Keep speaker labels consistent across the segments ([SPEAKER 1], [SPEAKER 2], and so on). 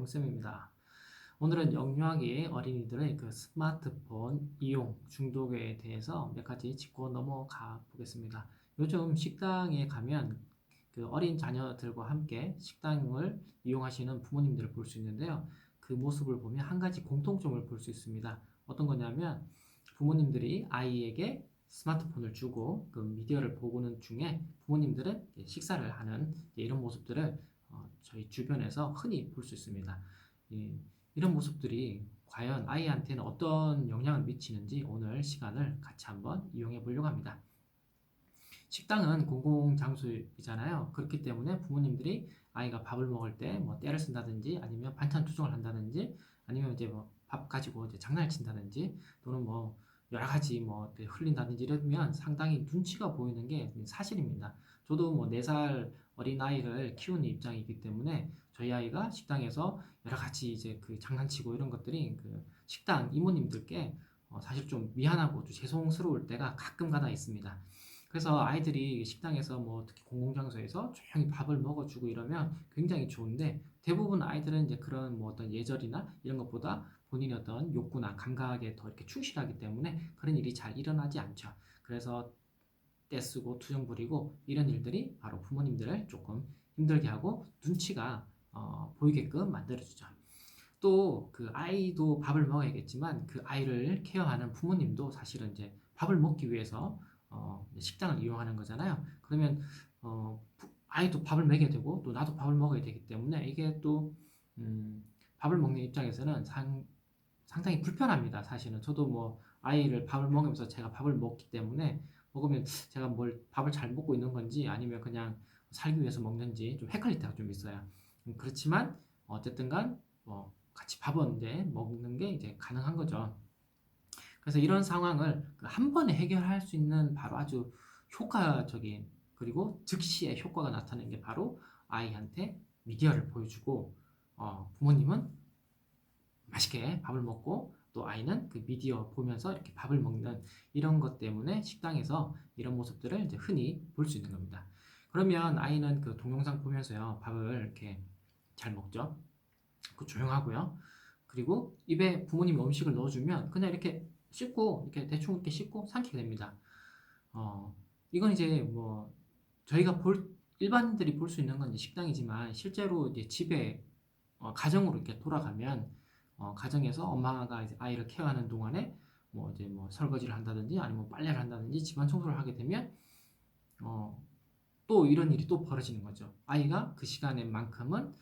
[SPEAKER 1] 영쌤입니다. 오늘은 영유아기 어린이들의 그 스마트폰 이용 중독에 대해서 몇 가지 짚고 넘어가 보겠습니다. 요즘 식당에 가면 그 어린 자녀들과 함께 식당을 이용하시는 부모님들을 볼 수 있는데요. 그 모습을 보면 한 가지 공통점을 볼 수 있습니다. 어떤 거냐면 부모님들이 아이에게 스마트폰을 주고 그 미디어를 보고는 중에 부모님들은 식사를 하는 이런 모습들을 저희 주변에서 흔히 볼 수 있습니다. 이런 모습들이 과연 아이한테는 어떤 영향을 미치는지 오늘 시간을 같이 한번 이용해 보려고 합니다. 식당은 공공장소이잖아요. 그렇기 때문에 부모님들이 아이가 밥을 먹을 때 뭐 떼를 쓴다든지 아니면 반찬 투정을 한다든지 아니면 이제 뭐 밥 가지고 이제 장난을 친다든지 또는 뭐 여러 가지 뭐 흘린다든지 이러면 상당히 눈치가 보이는 게 사실입니다. 저도 뭐 4살 어린아이를 키우는 입장이기 때문에 저희 아이가 식당에서 여러 가지 이제 그 장난치고 이런 것들이 그 식당 이모님들께 사실 좀 미안하고 좀 죄송스러울 때가 가끔 가다 있습니다. 그래서 아이들이 식당에서 뭐 특히 공공장소에서 조용히 밥을 먹어주고 이러면 굉장히 좋은데 대부분 아이들은 이제 그런 뭐 어떤 예절이나 이런 것보다 본인의 어떤 욕구나 감각에 더 이렇게 충실하기 때문에 그런 일이 잘 일어나지 않죠. 그래서 떼쓰고 투정 부리고 이런 일들이 바로 부모님들을 조금 힘들게 하고 눈치가 보이게끔 만들어주죠. 또 그 아이도 밥을 먹어야겠지만 그 아이를 케어하는 부모님도 사실은 이제 밥을 먹기 위해서 식당을 이용하는 거잖아요. 그러면 아이도 밥을 먹여야 되고 또 나도 밥을 먹어야 되기 때문에 이게 또 밥을 먹는 입장에서는 상당히 불편합니다. 사실은 저도 뭐 아이를 밥을 먹으면서 제가 밥을 먹기 때문에 먹으면 제가 뭘 밥을 잘 먹고 있는 건지 아니면 그냥 살기 위해서 먹는지 좀 헷갈릴 때가 좀 있어요. 그렇지만 어쨌든간 뭐 같이 밥은 이제 먹는 게 이제 가능한 거죠. 그래서 이런 상황을 한 번에 해결할 수 있는 바로 아주 효과적인 그리고 즉시의 효과가 나타나는 게 바로 아이한테 미디어를 보여주고 부모님은 맛있게 밥을 먹고 또 아이는 그 미디어 보면서 이렇게 밥을 먹는 이런 것 때문에 식당에서 이런 모습들을 이제 흔히 볼 수 있는 겁니다. 그러면 아이는 그 동영상 보면서요 밥을 이렇게 잘 먹죠. 그 조용하고요. 그리고 입에 부모님이 음식을 넣어주면 그냥 이렇게 씹고 이렇게 대충 이렇게 씹고 삼키게 됩니다. 어, 이건 이제 뭐 저희가 일반인들이 볼 수 있는 건 이제 식당이지만 실제로 이제 집에 가정으로 이렇게 돌아가면 가정에서 엄마가 이제 아이를 케어하는 동안에 뭐 이제 뭐 설거지를 한다든지 아니면 빨래를 한다든지 집안 청소를 하게 되면 어, 또 이런 일이 또 벌어지는 거죠. 아이가 그 시간에만큼은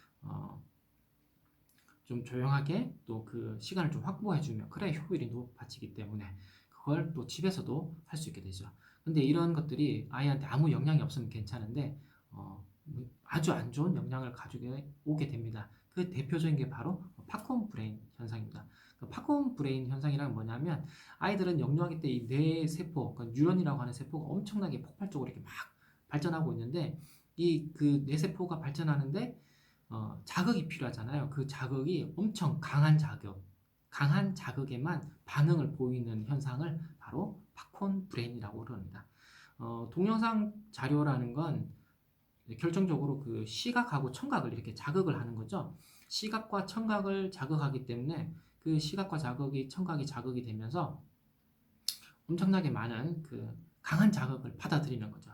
[SPEAKER 1] 좀 조용하게 또 그 시간을 좀 확보해주면 그래야 효율이 높아지기 때문에 그걸 또 집에서도 할 수 있게 되죠. 근데 이런 것들이 아이한테 아무 영향이 없으면 괜찮은데 아주 안 좋은 영향을 가지고 오게 됩니다. 그 대표적인 게 바로 팝콘 브레인 현상입니다. 그 팝콘 브레인 현상이란 뭐냐면 아이들은 영유아기 때 이 뇌 세포, 그 뉴런이라고 하는 세포가 엄청나게 폭발적으로 이렇게 막 발전하고 있는데 이 그 뇌 세포가 발전하는데 자극이 필요하잖아요. 그 자극이 엄청 강한 자극에만 반응을 보이는 현상을 바로 팝콘 브레인이라고 그럽니다. 동영상 자료라는 건 결정적으로 그 시각하고 청각을 이렇게 자극을 하는 거죠. 시각과 청각을 자극하기 때문에 그 시각과 청각이 자극이 되면서 엄청나게 많은 그 강한 자극을 받아들이는 거죠.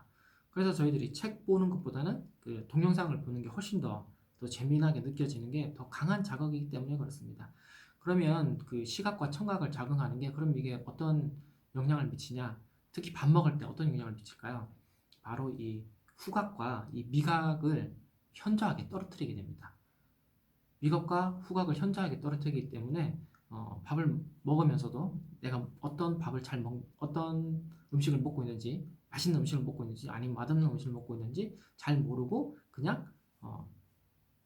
[SPEAKER 1] 그래서 저희들이 책 보는 것보다는 그 동영상을 보는 게 훨씬 더 재미나게 느껴지는 게 더 강한 자극이기 때문에 그렇습니다. 그러면 그 시각과 청각을 자극하는 게 그럼 이게 어떤 영향을 미치냐? 특히 밥 먹을 때 어떤 영향을 미칠까요? 바로 이 후각과 이 미각을 현저하게 떨어뜨리게 됩니다. 미각과 후각을 현저하게 떨어뜨리기 때문에 밥을 먹으면서도 내가 어떤 음식을 먹고 있는지 맛있는 음식을 먹고 있는지 아니면 맛없는 음식을 먹고 있는지 잘 모르고 그냥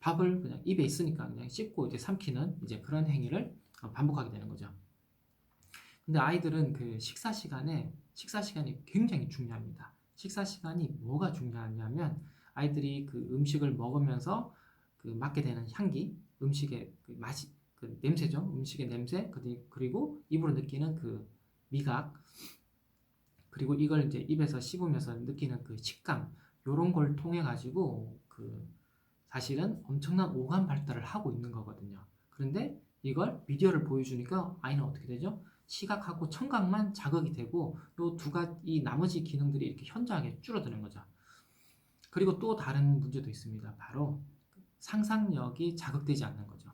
[SPEAKER 1] 밥을 그냥 입에 있으니까 그냥 씹고 이제 삼키는 이제 그런 행위를 반복하게 되는 거죠. 근데 아이들은 그 식사 시간이 굉장히 중요합니다. 식사 시간이 뭐가 중요하냐면 아이들이 그 음식을 먹으면서 그 맡게 되는 향기, 음식의 그 맛이 그 냄새죠. 음식의 냄새 그리고 입으로 느끼는 그 미각 그리고 이걸 이제 입에서 씹으면서 느끼는 그 식감 요런 걸 통해 가지고 그 사실은 엄청난 오감 발달을 하고 있는 거거든요. 그런데 이걸 미디어를 보여주니까 아이는 어떻게 되죠? 시각하고 청각만 자극이 되고 요 두 가지 나머지 기능들이 이렇게 현저하게 줄어드는 거죠. 그리고 또 다른 문제도 있습니다. 바로 상상력이 자극되지 않는 거죠.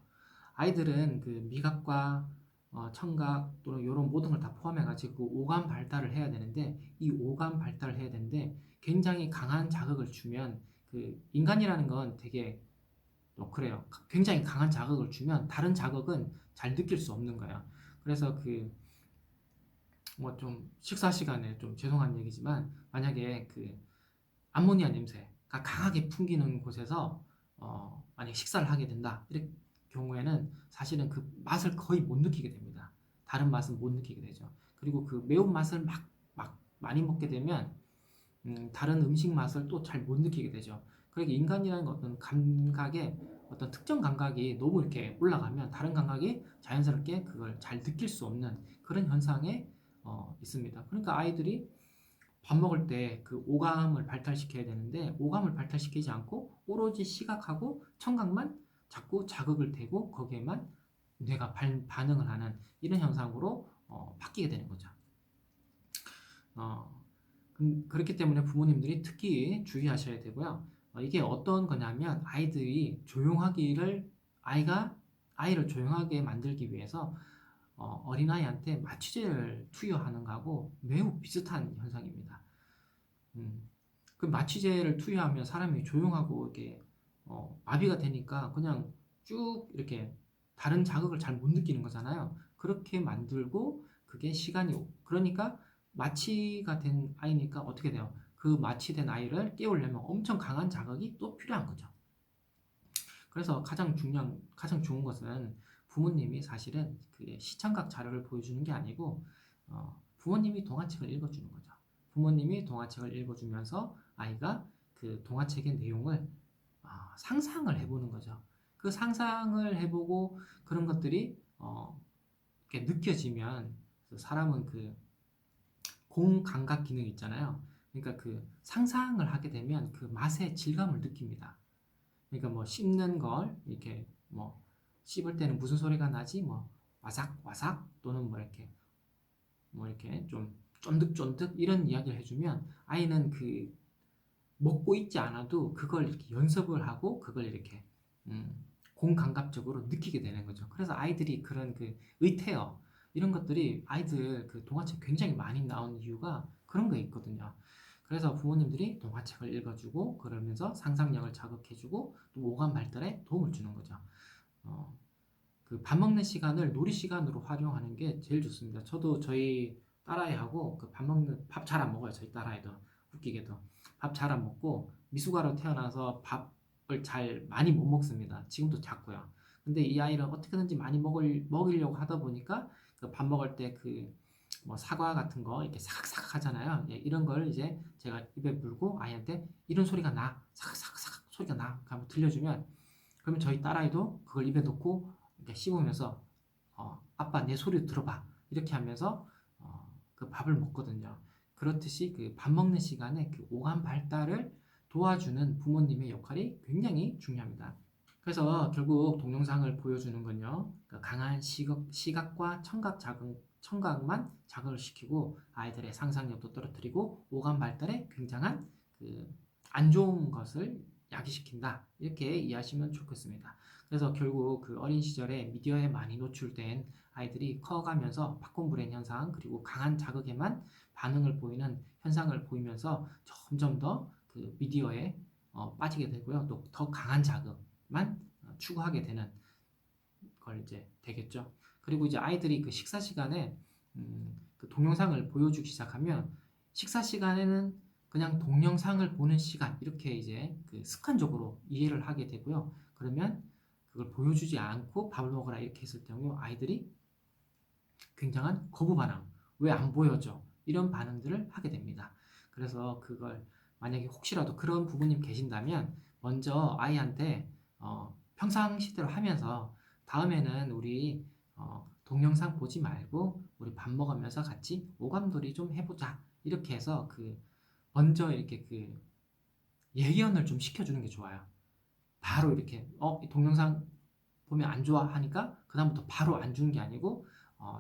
[SPEAKER 1] 아이들은 그 미각과 청각 또는 이런 모든 걸 다 포함해가지고 오감 발달을 해야 되는데 이 오감 발달을 해야 되는데 굉장히 강한 자극을 주면 그 인간이라는 건 되게 그래요. 굉장히 강한 자극을 주면 다른 자극은 잘 느낄 수 없는 거예요. 그래서 그 뭐 좀 식사 시간에 좀 죄송한 얘기지만 만약에 그 암모니아 냄새가 강하게 풍기는 곳에서 만약 식사를 하게 된다 이럴 경우에는 사실은 그 맛을 거의 못 느끼게 됩니다. 다른 맛은 못 느끼게 되죠. 그리고 그 매운맛을 막 많이 먹게 되면 다른 음식 맛을 또 잘 못 느끼게 되죠. 그러니까 인간이라는 어떤 감각에 어떤 특정 감각이 너무 이렇게 올라가면 다른 감각이 자연스럽게 그걸 잘 느낄 수 없는 그런 현상에 있습니다. 그러니까 아이들이 밥 먹을 때 그 오감을 발달시켜야 되는데 오감을 발달시키지 않고 오로지 시각하고 청각만 자꾸 자극을 대고 거기에만 뇌가 반응을 하는 이런 현상으로 바뀌게 되는 거죠. 어, 그렇기 때문에 부모님들이 특히 주의하셔야 되고요. 이게 어떤 거냐면 아이들이 조용하기를 아이를 조용하게 만들기 위해서 어린아이한테 마취제를 투여하는 거하고 매우 비슷한 현상입니다. 음, 그 마취제를 투여하면 사람이 조용하고 이렇게 마비가 되니까 그냥 쭉 이렇게 다른 자극을 잘 못 느끼는 거잖아요. 그렇게 만들고 그게 그러니까 마취가 된 아이니까 어떻게 돼요? 그 마취된 아이를 깨우려면 엄청 강한 자극이 또 필요한 거죠. 그래서 가장 좋은 것은 부모님이 사실은 그 시청각 자료를 보여주는 게 아니고 부모님이 동화책을 읽어주는 거죠. 부모님이 동화책을 읽어주면서 아이가 그 동화책의 내용을 상상을 해보는 거죠. 그 상상을 해보고 그런 것들이 이렇게 느껴지면 사람은 그 공감각 기능 있잖아요. 그러니까 그 상상을 하게 되면 그 맛의 질감을 느낍니다. 그러니까 뭐 씹는 걸 이렇게 뭐 씹을 때는 무슨 소리가 나지? 뭐 와삭 와삭 또는 뭐 이렇게 좀 쫀득쫀득 이런 이야기를 해주면 아이는 그 먹고 있지 않아도 그걸 이렇게 연습을 하고 그걸 이렇게 공감각적으로 느끼게 되는 거죠. 그래서 아이들이 그런 그 의태어 이런 것들이 아이들 그 동화책 굉장히 많이 나온 이유가 그런 게 있거든요. 그래서 부모님들이 동화책을 읽어주고 그러면서 상상력을 자극해주고 또 오감 발달에 도움을 주는 거죠. 그 밥 먹는 시간을 놀이 시간으로 활용하는 게 제일 좋습니다. 저도 저희 딸아이하고 그 밥 잘 안 먹어요. 저희 딸아이도 웃기게도 밥 잘 안 먹고 미숙아로 태어나서 밥을 잘 많이 못 먹습니다. 지금도 작고요. 근데 이 아이를 어떻게든지 많이 먹이려고 하다 보니까 그 밥 먹을 때 그 뭐 사과 같은 거 이렇게 사각사각 하잖아요. 예, 이런 걸 이제 제가 입에 물고 아이한테 이런 소리가 나. 사각사각 소리가 나. 한번 들려주면 그러면 저희 딸아이도 그걸 입에 넣고 이렇게 씹으면서 아빠 내 소리 들어봐. 이렇게 하면서 그 밥을 먹거든요. 그렇듯이 그 밥 먹는 시간에 그 오감 발달을 도와주는 부모님의 역할이 굉장히 중요합니다. 그래서 결국 동영상을 보여주는 건요, 그 강한 시각과 청각만 자극을 시키고 아이들의 상상력도 떨어뜨리고 오감 발달에 굉장한 그 안 좋은 것을 야기시킨다. 이렇게 이해하시면 좋겠습니다. 그래서 결국 그 어린 시절에 미디어에 많이 노출된 아이들이 커가면서 팝콘브레인 현상 그리고 강한 자극에만 반응을 보이는 현상을 보이면서 점점 더 그 미디어에 빠지게 되고요. 또 더 강한 자극만 추구하게 되는 걸 이제 되겠죠. 그리고 이제 아이들이 그 식사 시간에 그 동영상을 보여주기 시작하면 식사 시간에는 그냥 동영상을 보는 시간 이렇게 이제 그 습관적으로 이해를 하게 되고요. 그러면 그걸 보여주지 않고 밥을 먹으라 이렇게 했을 경우 아이들이 굉장한 거부 반응, 왜 안 보여줘? 이런 반응들을 하게 됩니다. 그래서 그걸 만약에 혹시라도 그런 부모님 계신다면 먼저 아이한테 평상시대로 하면서 다음에는 우리 동영상 보지 말고 우리 밥 먹으면서 같이 오감놀이 좀 해보자. 이렇게 해서 그 먼저 이렇게 그 예견을 좀 시켜주는 게 좋아요. 바로 이렇게 이 동영상 보면 안 좋아 하니까 그다음부터 바로 안 주는 게 아니고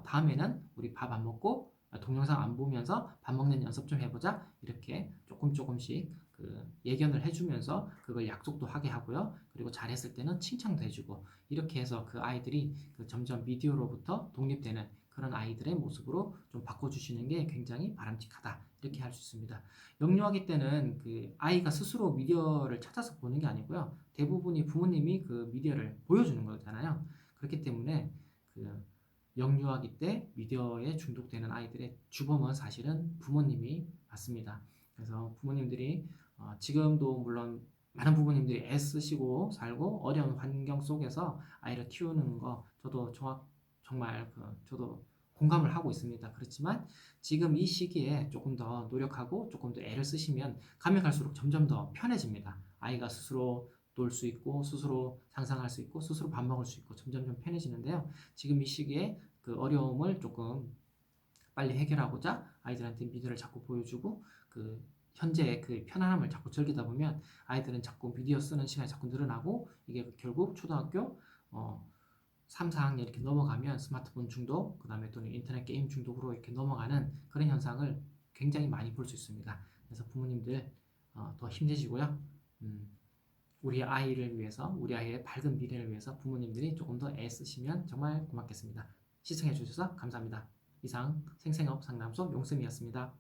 [SPEAKER 1] 다음에는 우리 밥 안 먹고 동영상 안 보면서 밥 먹는 연습 좀 해보자 이렇게 조금씩 그 예견을 해주면서 그걸 약속도 하게 하고요. 그리고 잘했을 때는 칭찬도 해주고 이렇게 해서 그 아이들이 그 점점 미디어로부터 독립되는 그런 아이들의 모습으로 좀 바꿔주시는 게 굉장히 바람직하다 이렇게 할 수 있습니다. 영유아기 때는 그 아이가 스스로 미디어를 찾아서 보는 게 아니고요. 대부분이 부모님이 그 미디어를 보여주는 거잖아요. 그렇기 때문에 그 영유아기 때 미디어에 중독되는 아이들의 주범은 사실은 부모님이 맞습니다. 그래서 부모님들이 지금도 물론 많은 부모님들이 애쓰시고 살고 어려운 환경 속에서 아이를 키우는 거 저도 정말 저도 공감을 하고 있습니다. 그렇지만 지금 이 시기에 조금 더 노력하고 조금 더 애를 쓰시면 가면 갈수록 점점 더 편해집니다. 아이가 스스로 놀 수 있고 스스로 상상할 수 있고 스스로 밥 먹을 수 있고 점점 좀 편해지는데요. 지금 이 시기에 그 어려움을 조금 빨리 해결하고자 아이들한테 미디어를 자꾸 보여주고 그 현재의 그 편안함을 자꾸 즐기다 보면 아이들은 자꾸 미디어 쓰는 시간이 자꾸 늘어나고 이게 결국 초등학교 3, 4학년 이렇게 넘어가면 스마트폰 중독, 그 다음에 또는 인터넷 게임 중독으로 이렇게 넘어가는 그런 현상을 굉장히 많이 볼 수 있습니다. 그래서 부모님들 더 힘내시고요. 우리 아이를 위해서, 우리 아이의 밝은 미래를 위해서 부모님들이 조금 더 애쓰시면 정말 고맙겠습니다. 시청해 주셔서 감사합니다. 이상 생생업 상담소 용쌤이었습니다.